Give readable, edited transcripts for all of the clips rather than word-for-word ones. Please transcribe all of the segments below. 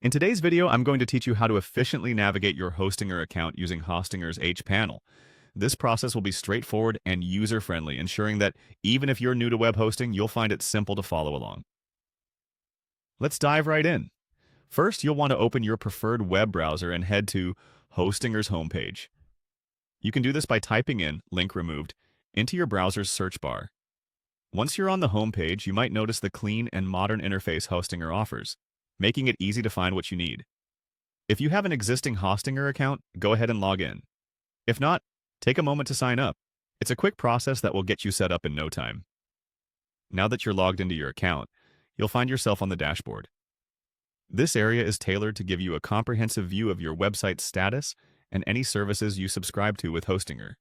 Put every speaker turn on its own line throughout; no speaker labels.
In today's video, I'm going to teach you how to efficiently navigate your Hostinger account using Hostinger's hPanel. This process will be straightforward and user-friendly, ensuring that even if you're new to web hosting, you'll find it simple to follow along. Let's dive right in. First, you'll want to open your preferred web browser and head to Hostinger's homepage. You can do this by typing in, link removed, into your browser's search bar. Once you're on the homepage, you might notice the clean and modern interface Hostinger offers, making it easy to find what you need. If you have an existing Hostinger account, go ahead and log in. If not, take a moment to sign up. It's a quick process that will get you set up in no time. Now that you're logged into your account, you'll find yourself on the dashboard. This area is tailored to give you a comprehensive view of your website's status and any services you subscribe to with Hostinger.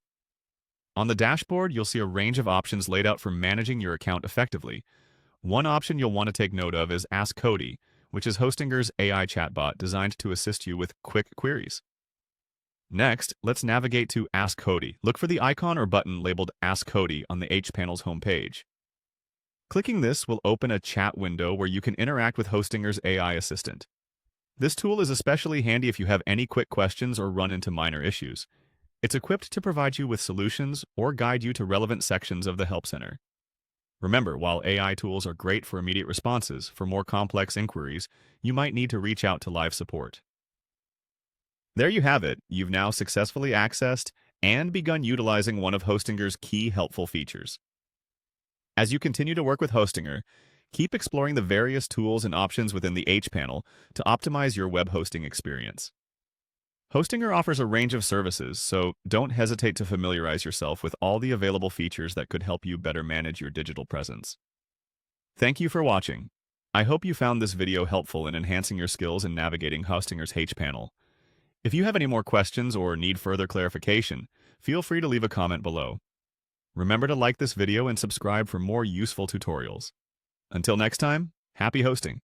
On the dashboard, you'll see a range of options laid out for managing your account effectively. One option you'll want to take note of is Ask Cody, which is Hostinger's AI chatbot designed to assist you with quick queries. Next, let's navigate to Ask Cody. Look for the icon or button labeled Ask Cody on the hPanel's homepage. Clicking this will open a chat window where you can interact with Hostinger's AI assistant. This tool is especially handy if you have any quick questions or run into minor issues. It's equipped to provide you with solutions or guide you to relevant sections of the Help Center. Remember, while AI tools are great for immediate responses, for more complex inquiries, you might need to reach out to live support. There you have it. You've now successfully accessed and begun utilizing one of Hostinger's key helpful features. As you continue to work with Hostinger, keep exploring the various tools and options within the hPanel to optimize your web hosting experience. Hostinger offers a range of services, so don't hesitate to familiarize yourself with all the available features that could help you better manage your digital presence. Thank you for watching. I hope you found this video helpful in enhancing your skills in navigating Hostinger's hPanel. If you have any more questions or need further clarification, feel free to leave a comment below. Remember to like this video and subscribe for more useful tutorials. Until next time, happy hosting!